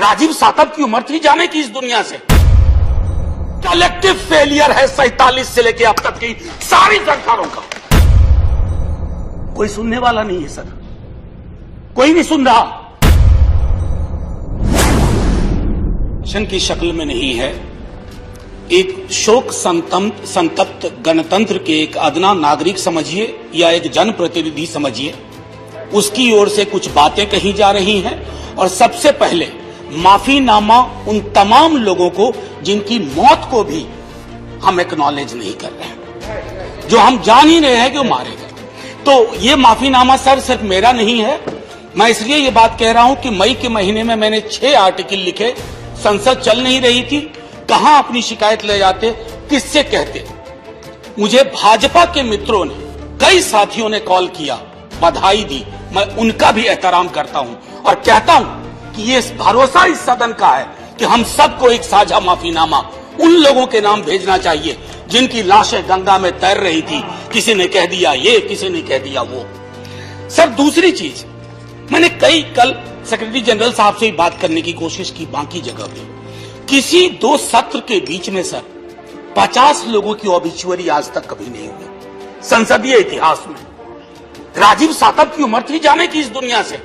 राजीव सातव की उम्र थी जाने की इस दुनिया से। कलेक्टिव फेलियर है 47 से लेकर अब तक की सारी सरकारों का। कोई सुनने वाला नहीं है सर, कोई नहीं सुन रहा। शन की शक्ल में नहीं है, एक शोक संतप्त गणतंत्र के एक अदना नागरिक समझिए या एक जनप्रतिनिधि समझिए, उसकी ओर से कुछ बातें कही जा रही हैं। और सबसे पहले माफीनामा उन तमाम लोगों को जिनकी मौत को भी हम एक्नॉलेज नहीं कर रहे हैं, जो हम जान ही रहे हैं कि वो मारे गए। तो ये माफीनामा सर सिर्फ मेरा नहीं है। मैं इसलिए ये बात कह रहा हूं कि मई के महीने में मैंने 6 आर्टिकल लिखे। संसद चल नहीं रही थी, कहां अपनी शिकायत ले जाते, किससे कहते। मुझे भाजपा के मित्रों ने, कई साथियों ने कॉल किया, बधाई दी। मैं उनका भी एहतराम करता हूं और कहता हूं कि ये भरोसा इस सदन का है कि हम सबको एक साझा माफीनामा उन लोगों के नाम भेजना चाहिए जिनकी लाशें गंगा में तैर रही थी। किसी ने कह दिया ये, किसी ने कह दिया वो। सर दूसरी चीज, मैंने कल सेक्रेटरी जनरल साहब से बात करने की कोशिश की, बाकी जगह पे किसी 2 सत्र के बीच में सर 50 लोगों की ऑबिचुअरी आज तक कभी नहीं हुई संसदीय इतिहास में। राजीव सातव की उम्र थी जाने की इस दुनिया से।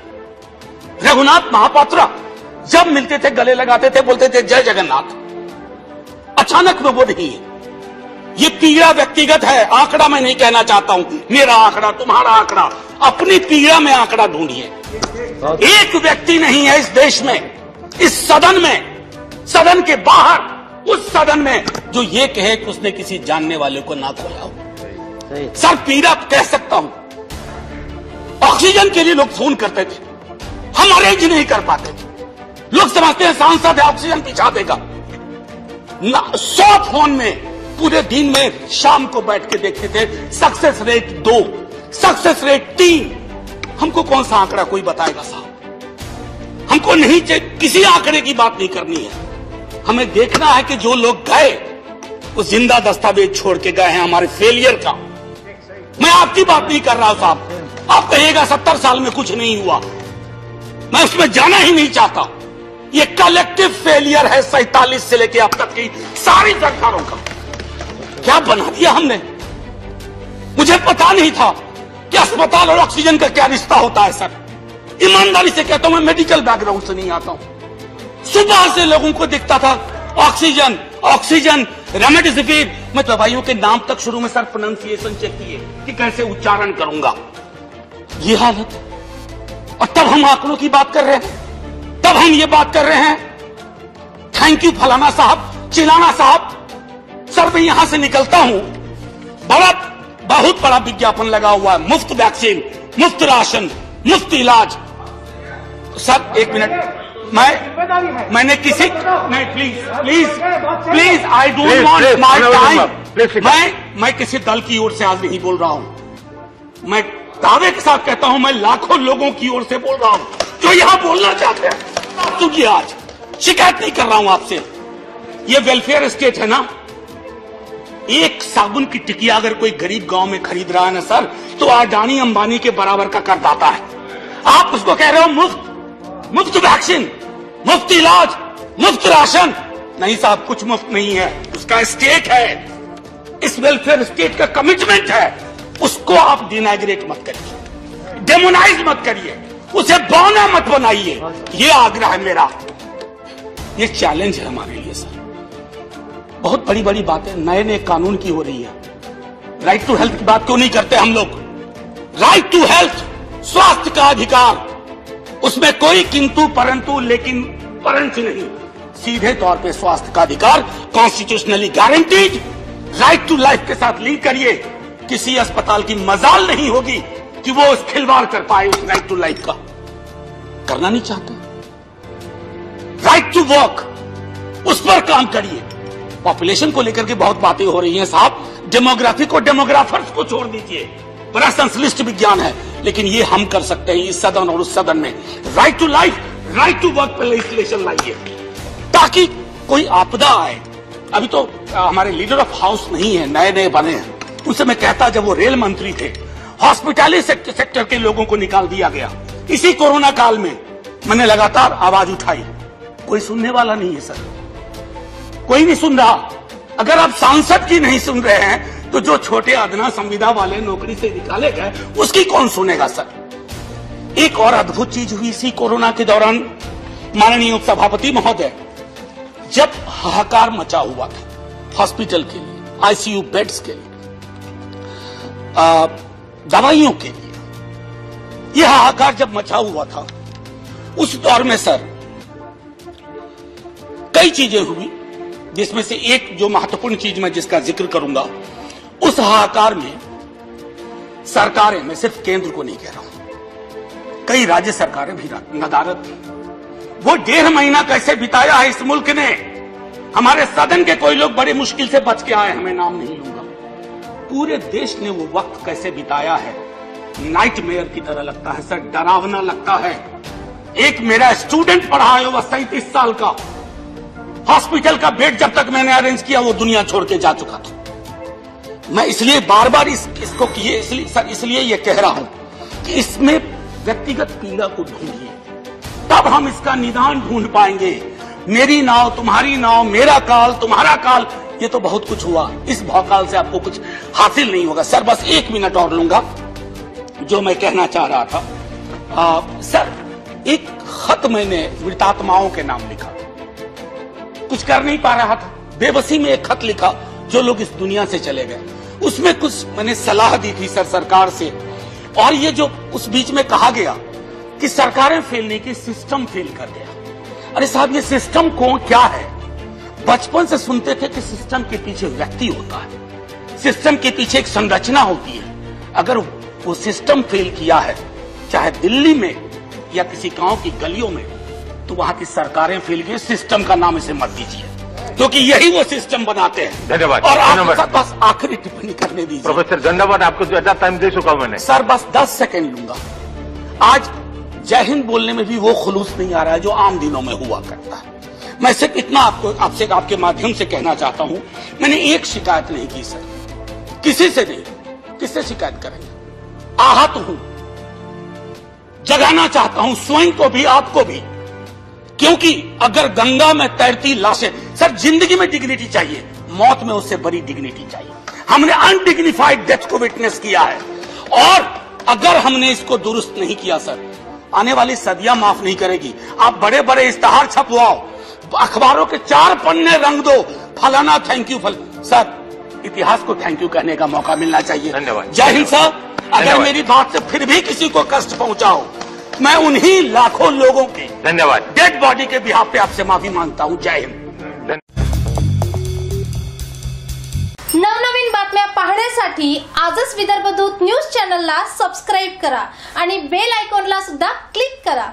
रघुनाथ महापात्रा जब मिलते थे गले लगाते थे, बोलते थे जय जगन्नाथ। अचानक में वो नहीं है। ये पीड़ा व्यक्तिगत है, आंकड़ा मैं नहीं कहना चाहता हूं, मेरा आंकड़ा, तुम्हारा आंकड़ा, अपनी पीड़ा में आंकड़ा ढूंढिए। एक व्यक्ति नहीं है इस देश में, इस सदन में, सदन के बाहर, उस सदन में जो ये कहे कि उसने किसी जानने वाले को ना खोया हो। सर पीड़ा कह सकता हूं। ऑक्सीजन के लिए लोग फोन करते थे, हम अरेंज नहीं कर पाते थे। लोग समझते हैं सांसद है ऑक्सीजन पिछा देगा। 100 फोन में पूरे दिन में शाम को बैठ के देखते थे, सक्सेस रेट 2, सक्सेस रेट 3। हमको कौन सा आंकड़ा कोई बताएगा साहब? हमको नहीं चाहिए, किसी आंकड़े की बात नहीं करनी है। हमें देखना है कि जो लोग गए वो जिंदा दस्तावेज छोड़ के गए हैं हमारे फेलियर का। मैं आपकी बात नहीं कर रहा हूं साहब, आप कहिएगा 70 साल में कुछ नहीं हुआ, मैं उसमें जाना ही नहीं चाहता। ये कलेक्टिव फेलियर है 47 से लेकर अब तक की सारी सरकारों का। क्या बना दिया हमने? मुझे पता नहीं था कि अस्पताल और ऑक्सीजन का क्या रिश्ता होता है सर। ईमानदारी से कहता हूं, मैं मेडिकल बैकग्राउंड से नहीं आता हूं। सुबह से लोगों को दिखता था ऑक्सीजन ऑक्सीजन, रेमडेसिविर। मैं दवाइयों के नाम तक शुरू में सर प्रोनाउंसिएशन चेक किए कि कैसे उच्चारण करूंगा। ये हालत, और तब हम आंकड़ों की बात कर रहे हैं, तब हम ये बात कर रहे हैं थैंक यू फलाना साहब, चिलाना साहब। सर मैं यहां से निकलता हूं, बहुत बड़ा विज्ञापन लगा हुआ है, मुफ्त वैक्सीन, मुफ्त राशन, मुफ्त इलाज। सर एक मिनट, मैंने किसी नहीं, please I don't want my time. मैं किसी दल की ओर से आज नहीं बोल रहा हूं, मैं दावे के साथ कहता हूं, मैं लाखों लोगों की ओर से बोल रहा हूं जो यहां बोलना चाहते हैं। सुनिए, आज शिकायत नहीं कर रहा हूं आपसे, ये वेलफेयर स्टेट है ना। एक साबुन की टिकिया अगर कोई गरीब गांव में खरीद रहा है ना सर, तो अडानी अंबानी के बराबर का करदाता है। आप उसको कह रहे हो मुफ्त वैक्सीन, मुफ्त इलाज, मुफ्त राशन। नहीं साहब, कुछ मुफ्त नहीं है, उसका स्टेट है, इस वेलफेयर स्टेट का कमिटमेंट है। उसको आप डिनाग्रेट मत करिए, डेमोनाइज मत करिए, उसे बौना मत बनाइए। ये आग्रह है मेरा, ये चैलेंज है हमारे लिए सर। बहुत बड़ी बड़ी बातें नए नए कानून की हो रही है। राइट टू हेल्थ की बात क्यों नहीं करते हम लोग? राइट टू हेल्थ, स्वास्थ्य का अधिकार, उसमें कोई किंतु परंतु लेकिन परंच नहीं, सीधे तौर पे स्वास्थ्य का अधिकार constitutionally guaranteed. Right to life के साथ लिंक करिए। किसी अस्पताल की मजाल नहीं होगी कि वो उस खिलवाड़ कर पाए उस राइट टू लाइफ का, करना नहीं चाहते। राइट टू वर्क, उस पर काम करिए। पॉपुलेशन को लेकर के बहुत बातें हो रही हैं साहब, डेमोग्राफी को डेमोग्राफर्स को छोड़ दीजिए, बड़ा संश्लिष्ट विज्ञान है, लेकिन ये हम कर सकते हैं इस सदन और उस सदन में। Right to life, right to work पे लेजिस्लेशन लाइए ताकि कोई आपदा आए। अभी तो हमारे लीडर ऑफ हाउस नहीं है, नए नए बने हैं, उनसे मैं कहता जब वो रेल मंत्री थे, हॉस्पिटैलिटी सेक्टर के लोगों को निकाल दिया गया। इसी कोरोना काल में मैंने लगातार आवाज उठाई, कोई सुनने वाला नहीं है सर, कोई नहीं सुन रहा। अगर आप सांसद की नहीं सुन रहे हैं तो जो छोटे अदना संविदा वाले नौकरी से निकाले गए उसकी कौन सुनेगा सर। एक और अद्भुत चीज हुई इसी कोरोना के दौरान, माननीय उपसभापति महोदय, जब हाहाकार मचा हुआ था हॉस्पिटल के लिए, आईसीयू बेड्स के लिए, दवाइयों के लिए, यह हाहाकार जब मचा हुआ था उस दौर में सर कई चीजें हुई, जिसमें से एक जो महत्वपूर्ण चीज मैं जिसका जिक्र करूंगा, उस हाहाकार में सरकारें, मैं सिर्फ केंद्र को नहीं कह रहा हूं, कई राज्य सरकारें भी नदारत थी। वो 1.5 महीना कैसे बिताया है इस मुल्क ने। हमारे सदन के कोई लोग बड़े मुश्किल से बच के आए, हमें नाम नहीं लूंगा। पूरे देश ने वो वक्त कैसे बिताया है, नाइटमेयर की तरह लगता है सर, डरावना लगता है। एक मेरा स्टूडेंट पढ़ा है, वो 37 साल का, हॉस्पिटल का बेड जब तक मैंने अरेंज किया वो दुनिया छोड़ के जा चुका था। मैं इसलिए बार बार इसको किए इसलिए ये कह रहा हूं कि इसमें व्यक्तिगत पीड़ा को ढूंढिए, तब हम इसका निदान ढूंढ पाएंगे। मेरी नाव तुम्हारी नाव, मेरा काल तुम्हारा काल, ये तो बहुत कुछ हुआ, इस भौकाल से आपको कुछ हासिल नहीं होगा। सर बस 1 मिनट और लूंगा, जो मैं कहना चाह रहा था। सर एक खत मैंने मृतात्माओं के नाम लिखा, कुछ कर नहीं पा रहा था, बेबसी में एक खत लिखा जो लोग इस दुनिया से चले गए। उसमें कुछ मैंने सलाह दी थी सर सरकार से, और ये जो उस बीच में कहा गया कि सरकारें फेल नहीं की, सिस्टम फेल कर गया। अरे साहब, ये सिस्टम कौन क्या है? बचपन से सुनते थे कि सिस्टम के पीछे व्यक्ति होता है, सिस्टम के पीछे एक संरचना होती है। अगर वो सिस्टम फेल किया है, चाहे दिल्ली में या किसी गांव की गलियों में, तो वहां की सरकारें फेल की। सिस्टम का नाम इसे मत दीजिए, क्योंकि यही वो सिस्टम बनाते हैं। धन्यवाद। और आप बस आखिरी टिप्पणी करने दीजिए। प्रोफेसर धन्यवाद, आपको ज्यादा टाइम दे चुका हूं मैंने। सर बस 10 सेकंड लूंगा। आज जय हिंद बोलने में भी वो खुलूस नहीं आ रहा है जो आम दिनों में हुआ करता है। मैं सिर्फ इतना आपसे आपके माध्यम से कहना चाहता हूं, मैंने एक शिकायत नहीं की सर, किसी से नहीं। किससे शिकायत करेंगे? आहत हूं, जगाना चाहता हूं स्वयं को भी, आपको भी, क्योंकि अगर गंगा में तैरती लाशें, सर जिंदगी में डिग्निटी चाहिए, मौत में उससे बड़ी डिग्निटी चाहिए। हमने अनडिग्निफाइड डेथ को विटनेस किया है, और अगर हमने इसको दुरुस्त नहीं किया सर, आने वाली सदियां माफ नहीं करेगी। आप बड़े बड़े इश्तेहार छपवाओ, अखबारों के 4 पन्ने रंग दो, फलाना थैंक यू सर, इतिहास को थैंक यू कहने का मौका मिलना चाहिए। धन्यवाद। जय हिंद सर। अगर मेरी बात से फिर भी किसी को कष्ट पहुंचाओ, मैं उन्हीं लाखों लोगों के धन्यवाद डेड बॉडी के बिहाफ पे आपसे माफी मांगता हूं। जय हिंद। नवनवीन बातम्या पाहण्यासाठी आजच विदर्भ दूत न्यूज चॅनलला सबस्क्राईब करा आणि बेल आयकॉनला सुद्धा क्लिक करा।